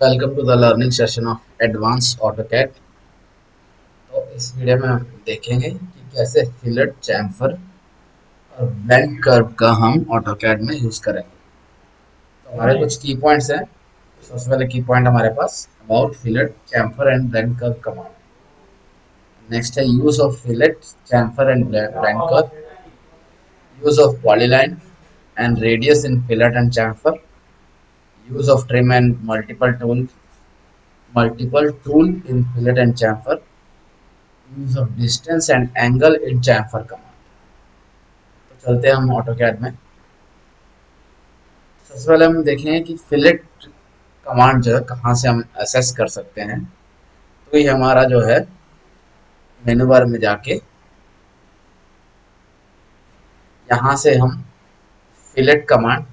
Welcome to the learning session of advance AutoCAD. तो इस video में हम देखेंगे कि कैसे फिलेट चैम्फर और ब्लेंड कर्व का हम ऑटोकैड में यूज करेंगे। तो हमारे कुछ की पॉइंट्स हैं। सबसे पहले की पॉइंट हमारे पास about fillet chamfer and blend curve command. Next है use of fillet chamfer and blend curve, use of polyline and radius in fillet and chamfer, use of trim and multiple tool in fillet and chamfer, use of distance and angle in chamfer command। तो चलते हैं हम AutoCAD में। सबसे पहले हम देखेंगे कि फिलेट कमांड जो है कहाँ से हम एसेस कर सकते हैं। तो ये हमारा जो है मेनू बार में जाके यहाँ से हम फिलेट कमांड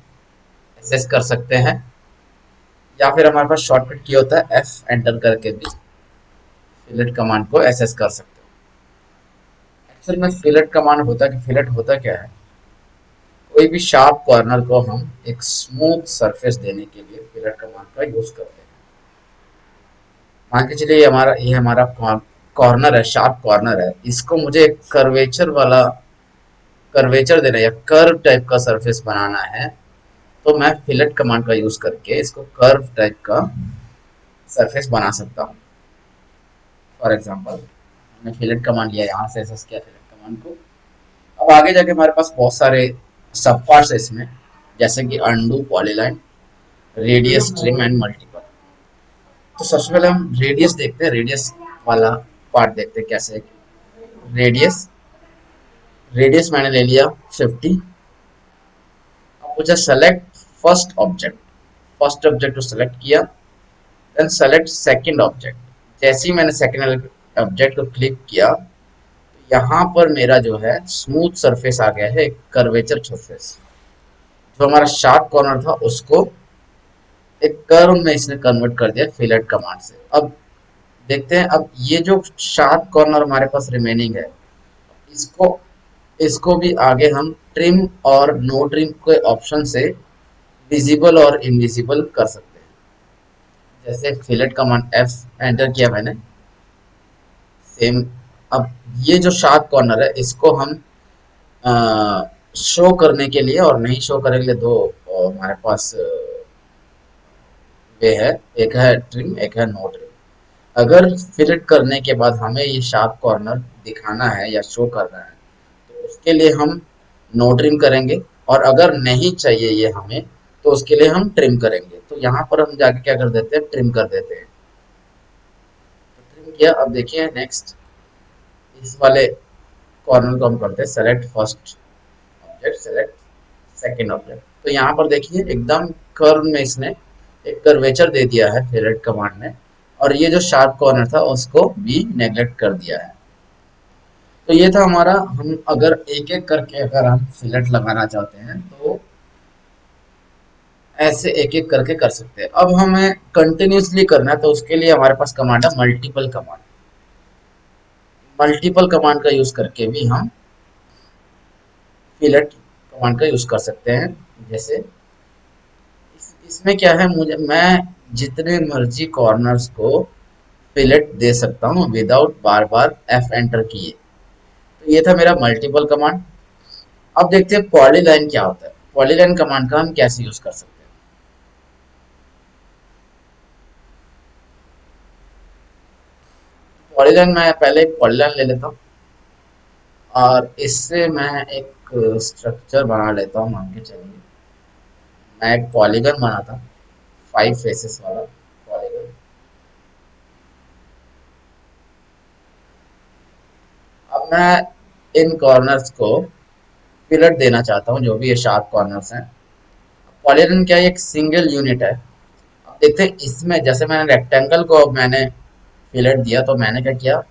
एसेस कर सकते हैं, या फिर हमारे पास शॉर्टकट की होता है एफ एंटर करके भी फिलेट कमांड को एसेस कर सकते हैं। एक्चुअल में फिलेट कमांड होता है कि फिलेट होता क्या है, कोई भी शार्प कॉर्नर को हम एक स्मूथ सरफेस देने के लिए फिलेट कमांड का यूज करते हैं। मान के चलिए ये हमारा कॉर्नर है, शार्प कॉर्नर है, इसको मुझे एक कर्वेचर देना है या कर्व टाइप का सरफेस बनाना है। तो मैं फिलेट कमांड का यूज करके इसको कर्व टाइप का सरफेस बना सकता हूँ। फॉर एग्जाम्पल हमने फिलेट कमांड लिया, यहाँ से एक्सेस किया फिलेट कमांड को। अब आगे जाके हमारे पास बहुत सारे सब पार्ट्स है इसमें, जैसे कि undo, polyline, radius, trim and multiple. तो सबसे पहले हम रेडियस देखते हैं, रेडियस वाला पार्ट देखते हैं कैसे। रेडियस रेडियस मैंने ले लिया 50। अब मुझे select first object, first object को सेलेक्ट किया, देन सेलेक्ट सेकंड ऑब्जेक्ट। जैसे ही मैंने सेकंड ऑब्जेक्ट को क्लिक किया, तो यहाँ पर मेरा जो है स्मूथ सरफेस आ गया है, एक कर्वेचर सरफेस। जो हमारा शार्प कॉर्नर था उसको एक कर्व में इसने कन्वर्ट कर दिया फिलेट कमांड से। अब देखते हैं, अब ये जो शार्प कॉर्नर हमारे पास रिमेनिंग है, इसको इसको भी आगे हम ट्रिम और नो ट्रिम के ऑप्शन से विजिबल और इनविजिबल कर सकते हैं। जैसे फिलेट कमांड एफ एंटर किया मैंने, सेम। अब ये जो शार्प कॉर्नर है इसको हम शो करने के लिए और नहीं शो करने के लिए दो हमारे पास वे है। एक है ट्रिम, एक है नो ट्रिम। अगर फिलेट करने के बाद हमें ये शार्प कॉर्नर दिखाना है या शो करना है, तो उसके लिए हम नो ट्रिम करेंगे। और अगर नहीं चाहिए ये हमें, तो उसके लिए हम ट्रिम करेंगे। तो यहाँ पर हम जाके क्या कर देते हैं, ट्रिम कर देते हैं। तो ट्रिम किया। अब देखिए नेक्स्ट इस वाले कॉर्नर को हम करते हैं select first object, select second object. तो यहाँ पर देखिए एकदम कर्व में इसने एक कर्वेचर दे दिया है फिलेट कमांड ने, और ये जो शार्प कॉर्नर था उसको भी नेग्लेक्ट कर दिया है। तो ये था हमारा, हम अगर एक एक करके अगर हम फिलेट लगाना चाहते हैं तो ऐसे एक एक करके कर सकते हैं। अब हमें कंटिन्यूसली करना है तो उसके लिए हमारे पास कमांड है मल्टीपल कमांड। मल्टीपल कमांड का यूज करके भी हम फिलेट कमांड का यूज कर सकते हैं। जैसे इसमें क्या है, मुझे मैं जितने मर्जी कॉर्नर्स को फिलेट दे सकता हूँ विदाउट बार बार एफ एंटर किए। तो ये था मेरा मल्टीपल कमांड। अब देखते हैं पॉलीलाइन क्या होता है। पॉलीलाइन कमांड का हम कैसे यूज कर सकते हैं। पॉलीलाइन मैं पहले पॉलीलाइन ले लेता हूँ, और इससे मैं एक स्ट्रक्चर बना लेता हूँ। मान के चलिए मैं एक पॉलीगन बनाता, 5 फेसेस वाला पॉलीगन। अब मैं इन कॉर्नर्स को फिलट देना चाहता हूँ, जो भी ये शार्प कॉर्नर्स हैं। पॉलीगन क्या है, एक सिंगल यूनिट है। अब देखते हैं इसमें, जैसे मैंने रेक्टेंगल को अब मैंने फिलट दिया, तो मैंने क्या किया,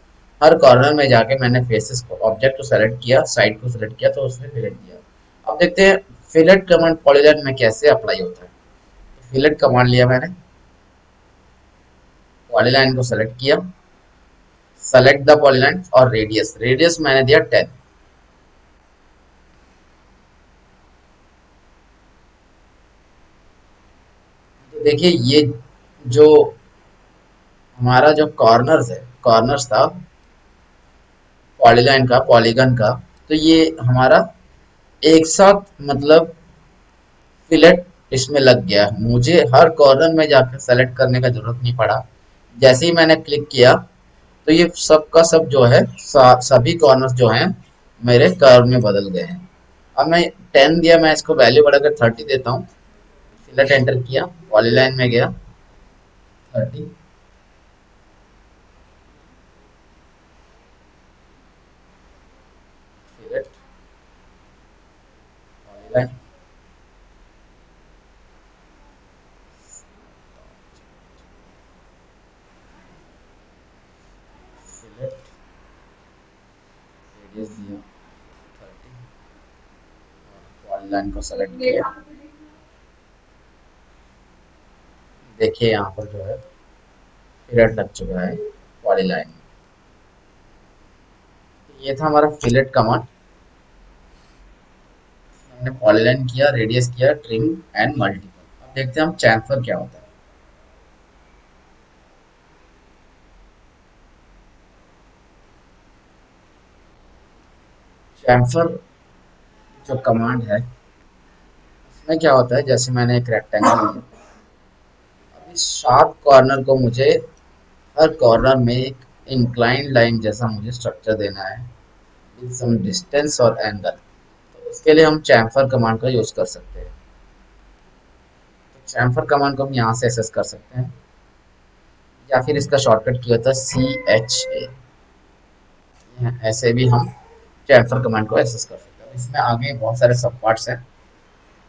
हर कॉर्नर में जाके मैंने फेसेस को, ऑब्जेक्ट को सेलेक्ट किया, साइड को सेलेक्ट किया, तो उसने फिलट दिया। अब देखते हैं फिलट कमांड पॉलीगन में कैसे अप्लाई होता है। फिलट कमांड लिया मैंने, पॉलीलाइन को सेलेक्ट किया, सेलेक्ट द पॉलीलाइन, और रेडियस रेडियस मैंने दिया 10। तो देखिए ये जो हमारा जो कॉर्नर्स था पॉलीलाइन का पॉलीगन का, तो ये हमारा एक साथ मतलब फिलेट इसमें लग गया। मुझे हर कॉर्नर में जाकर सेलेक्ट करने का जरूरत नहीं पड़ा। जैसे ही मैंने क्लिक किया तो ये सब का सब जो है सभी कॉर्नर्स जो हैं मेरे कर्व में बदल गए हैं। अब मैं 10 दिया, मैं इसको वैल्यू बढ़ाकर 30 देता हूँ। फिलेट एंटर किया, पॉलीलाइन में गया, 30, फिलेट, पॉलीलाइन, फिलेट, रेडियस दिया 30, पॉलीलाइन को सेलेक्ट किया। देखिए यहाँ पर जो है फिलेट लग चुका है पॉलीलाइन। ये था हमारा फिलेट कमांड। हमने पॉलीलाइन किया, रेडियस किया, ट्रिम एंड मल्टीपल। अब देखते हैं हम चैम्फर क्या होता है। चैम्फर जो कमांड है उसमें क्या होता है, जैसे मैंने एक रेक्टेंगल लिया, अब इस शार्प कॉर्नर को मुझे हर कॉर्नर में एक इंक्लाइंड लाइन जैसा मुझे स्ट्रक्चर देना है विद सम डिस्टेंस और एंगल। तो उसके लिए हम चैम्फर कमांड का यूज कर सकते हैं। तो चैम्फर कमांड को हम यहाँ से एक्सेस कर सकते हैं, या फिर इसका शॉर्टकट किया था CHA। ऐसे भी हम चैम्फर कमांड को एक्सेस कर सकते हैं। इसमें आगे बहुत सारे सब पार्ट्स हैं,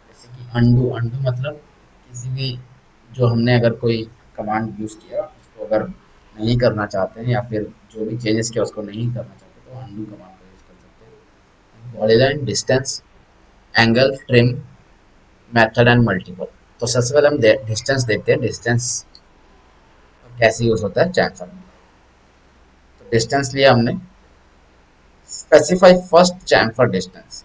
जैसे कि अंडू। अंडू मतलब किसी भी जो हमने अगर कोई कमांड यूज़ किया उसको अगर नहीं करना चाहते हैं, या फिर जो भी चेंजेस किया उसको नहीं करना चाहते, तो अंडू कमांड का यूज़ कर सकते हैं। Polyline, distance, angle, trim, method and multiple. तो सबसे पहले हम डिस्टेंस देखते हैं, डिस्टेंस कैसे यूज होता है चैम्फर में। तो डिस्टेंस लिया हमने, specify first chamfer distance.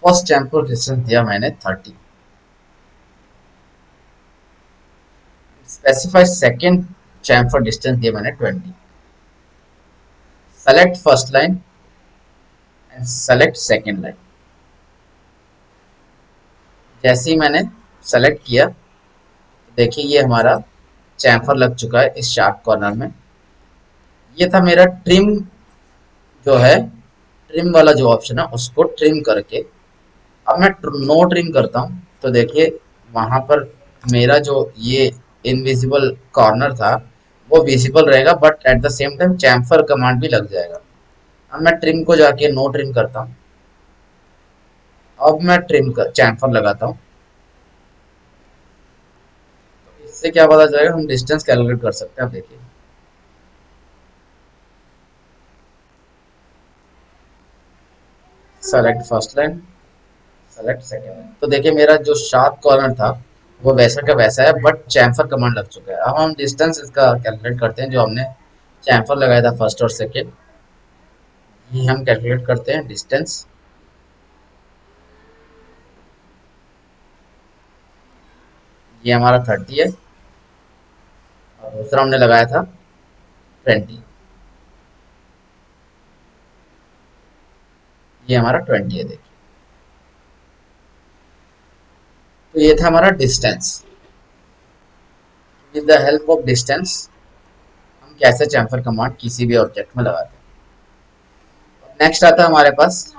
First chamfer distance दिया मैंने 30। स्पेसिफाई सेकेंड chamfer distance दिया मैंने 20। Select first line and select second line. जैसे ही मैंने सेलेक्ट किया तो देखिए ये हमारा चैम्फर लग चुका है इस शार्प कॉर्नर में। ये था मेरा ट्रिम जो है, ट्रिम वाला जो ऑप्शन है उसको ट्रिम करके अब मैं नो ट्रिम करता हूँ, तो देखिए वहां पर मेरा जो ये इनविजिबल कॉर्नर था वो विजिबल रहेगा, but at the same time chamfer command भी लग जाएगा। अब मैं ट्रिम को जाके नो ट्रिम करता हूँ। अब मैं ट्रिम कर चैम्फर लगाता हूँ, तो इससे क्या पता चलेगा, हम डिस्टेंस कैलकुलेट कर सकते हैं। अब देखिए select first line, select second line, तो देखिए मेरा जो शार्प कॉर्नर था वो वैसा का वैसा है, बट चैम्फर कमांड लग चुका है। अब हम डिस्टेंस इसका कैलकुलेट करते हैं, जो हमने चैम्फर लगाया था फर्स्ट और सेकेंड, ये हम कैलकुलेट करते हैं डिस्टेंस। ये हमारा 30 है और दूसरा हमने लगाया था 20, ये हमारा 20 है। देखिए तो ये था हमारा distance. With the help of distance हम कैसे चैम्फर कमांड किसी भी ऑब्जेक्ट में लगाते हैं। नेक्स्ट आता है हमारे पास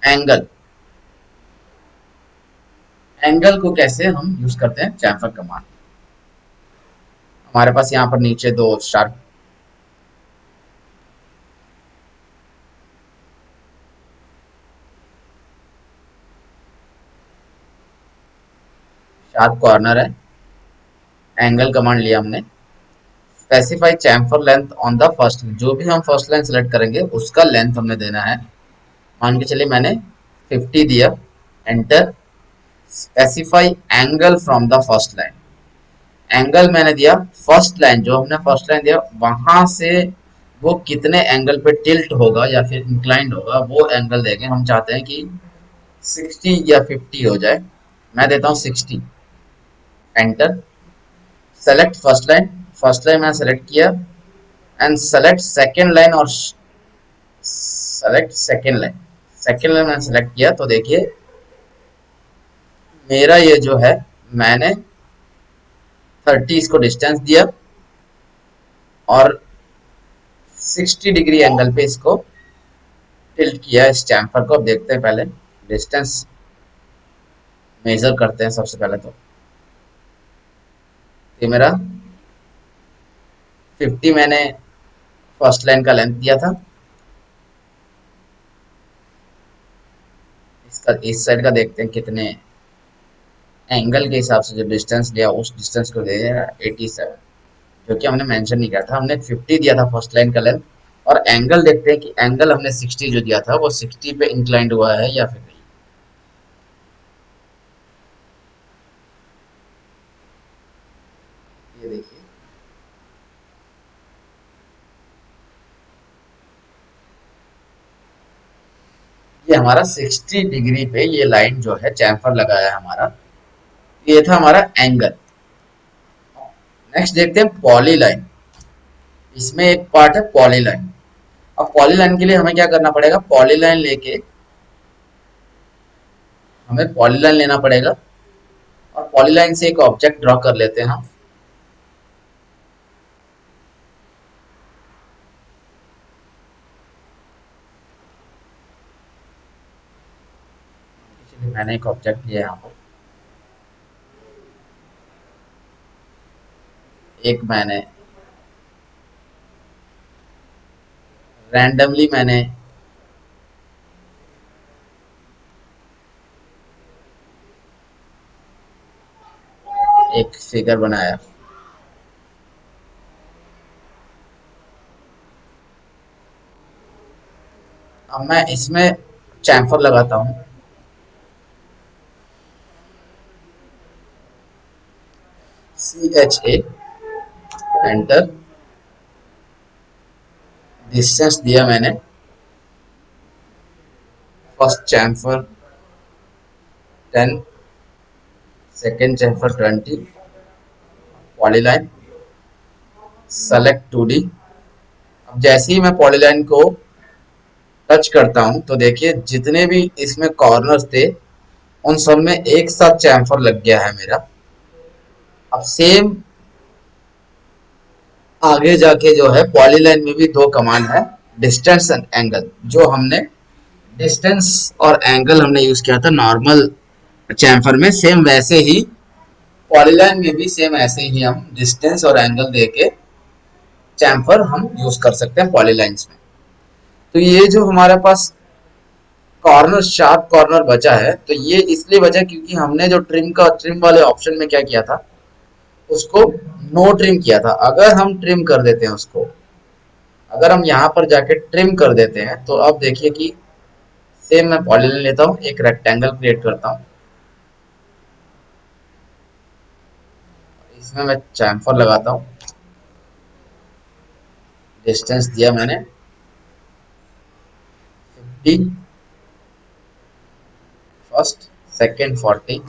एंगल। एंगल को कैसे हम यूज करते हैं चैम्फर कमांड। हमारे पास यहाँ पर नीचे दो शार्प कॉर्नर है, एंगल कमांड लिया हमने। Specify chamfer length on the first, जो भी हम फर्स्ट लाइन सेलेक्ट करेंगे उसका लेंथ हमने देना है। मान के चलिए मैंने 50 दिया, enter. Specify angle from the first line, angle मैंने दिया फर्स्ट लाइन, जो हमने फर्स्ट लाइन दिया वहां से वो कितने एंगल पे टिल्ट होगा या फिर इंक्लाइंड होगा, वो एंगल देंगे। हम चाहते हैं कि 60 या 50 हो जाए, मैं देता हूँ 60। एंटर। सेलेक्ट फर्स्ट लाइन मैंने सेलेक्ट किया, एंड सेलेक्ट सेकेंड लाइन, और सेलेक्ट सेकेंड लाइन मैंने सेलेक्ट किया, तो देखिए मेरा ये जो है, मैंने 30 इसको डिस्टेंस दिया और 60 डिग्री एंगल पे इसको टिल्ट किया इस चैम्फर को। अब देखते हैं, पहले डिस्टेंस मेजर करते हैं सबसे पहले। तो ये मेरा 50 मैंने फर्स्ट लाइन का लेंथ दिया था। इसका इस साइड का देखते हैं कितने एंगल के हिसाब से जो डिस्टेंस लिया उस डिस्टेंस को दे 87, जो कि हमने मेंशन नहीं किया था। हमने 50 दिया था फर्स्ट लाइन का लेंथ, और एंगल देखते हैं कि एंगल हमने 60 जो दिया था वो 60 पे इंक्लाइंड हुआ है या फिर नहीं। ये देखिए, ये हमारा 60 डिग्री पे ये लाइन जो है चैम्फर लगाया है हमारा, ये था हमारा एंगल। नेक्स्ट देखते हैं पॉली लाइन। इसमें एक पार्ट है पॉली लाइन। अब पॉली लाइन के लिए हमें क्या करना पड़ेगा, पॉली लाइन लेके हमें पॉली लाइन लेना पड़ेगा, और पॉली लाइन से एक ऑब्जेक्ट ड्रॉ कर लेते हैं हम। मैंने एक ऑब्जेक्ट लिया यहाँ पर, एक मैंने रैंडमली मैंने एक फिगर बनाया। अब मैं इसमें चैम्फर लगाता हूँ। CHA, enter. डिस्टेंस दिया मैंने, first chamfer 10, second chamfer 20, polyline select 2D। अब जैसे ही मैं पॉलीलाइन को टच करता हूं तो देखिए जितने भी इसमें कॉर्नर्स थे उन सब में एक साथ चैम्फर लग गया है मेरा। अब सेम आगे जाके जो है पॉलीलाइन में भी दो कमांड है, डिस्टेंस एंड एंगल। जो हमने डिस्टेंस और एंगल हमने यूज किया था नॉर्मल चैम्फर में, सेम वैसे ही पॉलीलाइन में भी सेम ऐसे ही हम डिस्टेंस और एंगल देके चैम्फर हम यूज कर सकते हैं पॉलीलाइंस में। तो ये जो हमारे पास कॉर्नर शार्प कॉर्नर बचा है, तो ये इसलिए बचा क्योंकि हमने जो ट्रिम वाले ऑप्शन में क्या किया था, उसको नो ट्रिम किया था। अगर हम ट्रिम कर देते हैं उसको, अगर हम यहाँ पर जाके ट्रिम कर देते हैं, तो अब देखिए कि सेम मैं पॉलीलाइन लेता हूँ, एक रेक्टेंगल क्रिएट करता हूँ, इसमें मैं चैम्फर लगाता हूँ। डिस्टेंस दिया मैंने 50, फर्स्ट सेकेंड 40,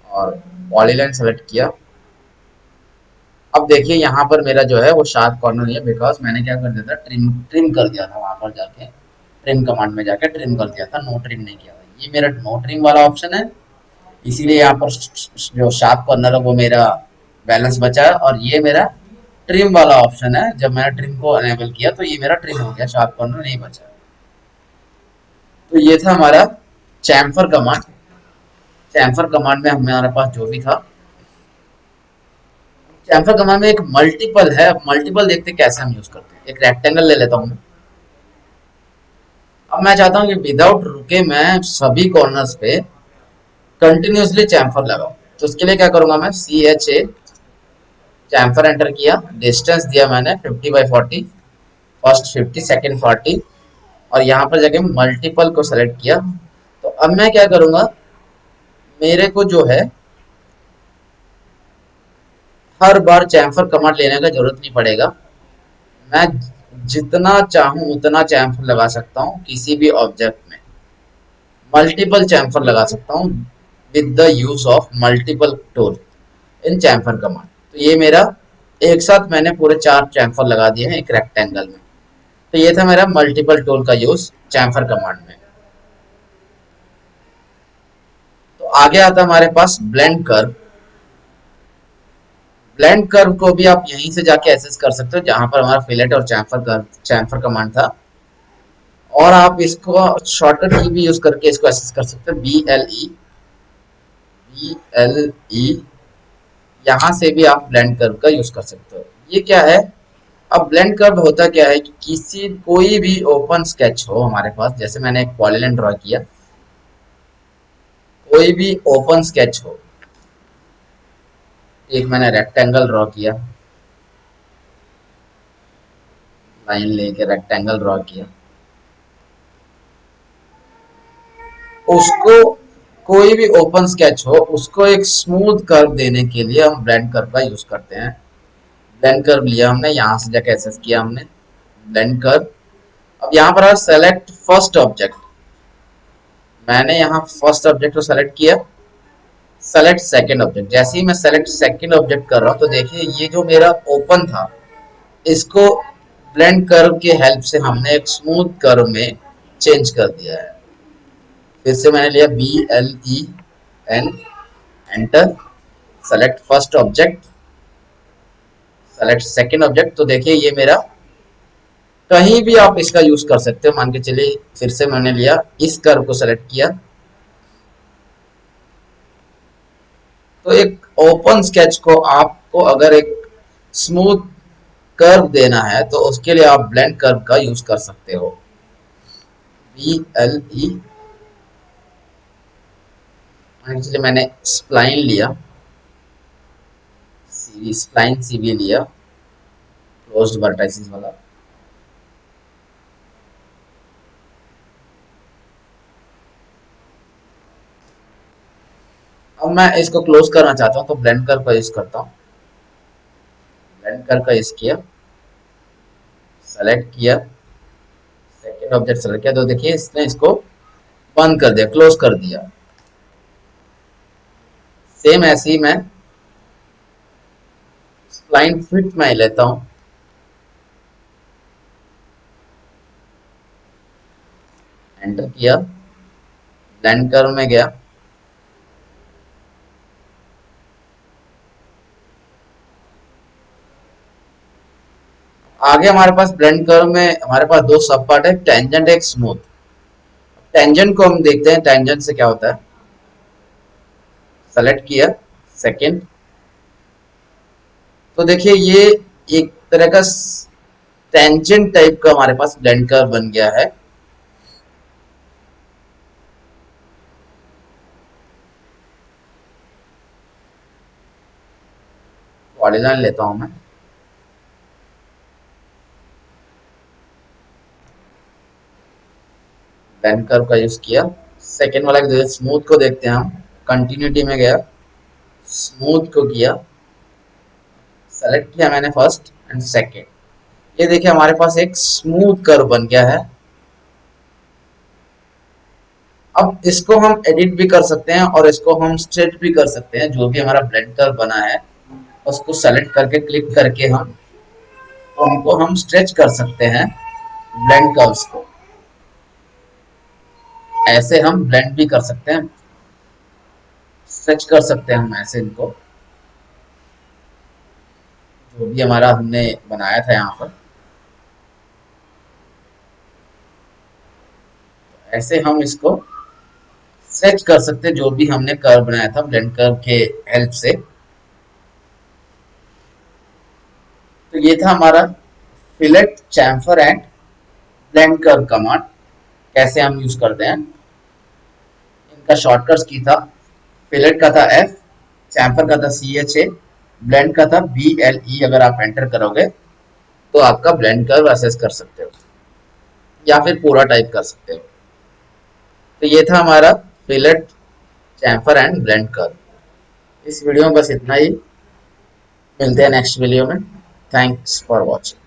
और पॉलीलाइन सेलेक्ट किया। अब देखिए यहाँ पर मेरा जो है वो शार्प कॉर्नर नहीं है, बिकॉज मैंने क्या कर दिया था, ट्रिम ट्रिम कर दिया था। वहां पर जाके ट्रिम कमांड में जाके ट्रिम कर दिया था, नो ट्रिम नहीं किया था। ये मेरा नो ट्रिम वाला ऑप्शन है, इसीलिए यहाँ पर जो शार्प कॉर्नर है वो मेरा बैलेंस बचा है। और ये मेरा ट्रिम वाला ऑप्शन है, जब मैंने ट्रिम को अनेबल किया तो ये मेरा ट्रिम हो गया, शार्प कॉर्नर नहीं बचा। तो ये था हमारा चैम्फर कमांड। चैम्फर कमांड में हमारे पास जो भी था, चैम्फर कमांड में एक मल्टीपल है। मल्टीपल देखते कैसे हम यूज करते हैं। एक रेक्टेंगल ले लेता हूँ। अब मैं चाहता हूँ कि विदाउट रुके मैं सभी कॉर्नर्स पे कंटिन्यूसली चैम्फर लगाऊं। तो उसके लिए क्या करूंगा, मैं CHA चैम्फर एंटर किया, डिस्टेंस दिया मैंने 50/40, फर्स्ट 50 सेकेंड 40, और यहाँ पर जाके मल्टीपल को सेलेक्ट किया। तो अब मैं क्या करूंगा, मेरे को जो है हर बार चैम्फर कमांड लेने का जरूरत नहीं पड़ेगा। मैं जितना चाहूं उतना चैम्फर लगा सकता हूं किसी भी ऑब्जेक्ट में। मल्टीपल चैम्फर लगा सकता हूँ with the use of multiple tool in chamfer command. तो ये मेरा एक साथ मैंने पूरे 4 चैम्फर लगा दिए हैं एक रेक्टेंगल में। तो ये था मेरा मल्टीपल टूल का यूज चैम्फर कमांड में। तो आगे आता हमारे पास ब्लेंड कर्व। ब्लेंड कर्व को भी आप यहीं से जाके एक्सेस कर सकते हो जहां पर हमारा फिलेट और चैम्फर कमांड था। और आप इसको शॉर्टकट की भी यूज करके इसको एक्सेस कर सकते हो, बी एल ई। यहाँ से भी आप ब्लेंड कर्व का यूज कर सकते हो। ये क्या है, अब ब्लेंड कर्व होता क्या है कि किसी कोई भी ओपन स्केच हो हमारे पास, जैसे मैंने एक पॉलीलाइन ड्रॉ किया, कोई भी ओपन स्केच हो, एक मैंने रेक्टेंगल ड्रॉ किया, लाइन लेके रेक्टेंगल ड्रॉ किया, उसको कोई भी ओपन स्केच हो उसको एक स्मूथ कर्व देने के लिए हम ब्लेंड कर्व का यूज करते हैं। ब्लेंड कर्व लिया हमने, यहाँ से जाके एक्सेस किया हमने ब्लेंड कर्व। अब यहाँ पर सेलेक्ट फर्स्ट ऑब्जेक्ट, मैंने यहाँ फर्स्ट ऑब्जेक्ट को सेलेक्ट किया। सेलेक्ट सेकंड ऑब्जेक्ट, जैसे ही मैं सेलेक्ट सेकंड ऑब्जेक्ट कर रहा हूँ तो देखिए ये जो मेरा ओपन था इसको ब्लेंड कर्व के हेल्प से हमने एक स्मूथ कर्व में चेंज कर दिया है। फिर से मैंने लिया BLEN, enter, select first object, select second object. तो देखिए ये मेरा, कहीं भी आप इसका यूज कर सकते हो। मान के चलिए फिर से मैंने लिया, इस कर्व को सेलेक्ट किया, तो एक ओपन स्केच को आपको अगर एक स्मूथ कर्व देना है तो उसके लिए आप ब्लेंड कर्व का यूज कर सकते हो, BLE। एक्चुअली मैंने स्प्लाइन लिया, स्प्लाइन CV लिया, क्लोज्ड वर्टाइसिस वाला। अब मैं इसको क्लोज करना चाहता हूँ तो ब्लेंड कर्व का यूज करता हूँ। ब्लेंड कर्व का यूज किया, सेलेक्ट किया, सेकेंड ऑब्जेक्ट सेलेक्ट किया, तो देखिए इसने इसको बंद कर दिया, क्लोज कर दिया। सेम ऐसे ही मैं स्प्लाइन फिट में लेता हूँ, एंटर किया, ब्लेंड कर्व में गया, आगे हमारे पास ब्लेंड कर्व में हमारे पास दो सब पार्ट है, टेंजेंट एक स्मूथ। टेंजेंट को हम देखते हैं टेंजेंट से क्या होता है। सेलेक्ट किया सेकंड, तो देखिए ये एक तरह का टेंजेंट टाइप का हमारे पास ब्लेंड कर्व बन गया है। पॉलीलाइन लेता हूं मैं, ब्लेंड कर्व का यूज किया, सेकेंड वाला स्मूथ को देखते हैं हम। कंटिन्यूटी में गया, स्मूथ को किया, सेलेक्ट किया मैंने फर्स्ट एंड सेकेंड, ये देखिए हमारे पास एक स्मूथ कर्व बन गया है। अब इसको हम एडिट भी कर सकते हैं और इसको हम स्ट्रेच भी कर सकते हैं। जो भी हमारा ब्लेंड कर्व बना है उसको सेलेक्ट करके क्लिक करके हम उनको हम स्ट्रेच कर सकते हैं। ब्लेंड कर्व्स को ऐसे हम ब्लेंड भी कर सकते हैं, स्ट्रेच कर सकते हैं हम ऐसे इनको, जो भी हमारा हमने बनाया था यहाँ पर, ऐसे हम इसको स्ट्रेच कर सकते हैं जो भी हमने कर्व बनाया था ब्लेंड कर्व के हेल्प से। तो ये था हमारा fillet, chamfer and blend curve command, कैसे हम यूज करते हैं। इनका शॉर्टकट्स की था, फिलेट का था F, चैम्फर का था CHA, ब्लेंड का था BLE। अगर आप एंटर करोगे तो आपका ब्लेंड कर्व असेस कर सकते हो या फिर पूरा टाइप कर सकते हो। तो ये था हमारा fillet, chamfer and blend curve. इस वीडियो में बस इतना ही, मिलते हैं नेक्स्ट वीडियो में। Thanks for watching.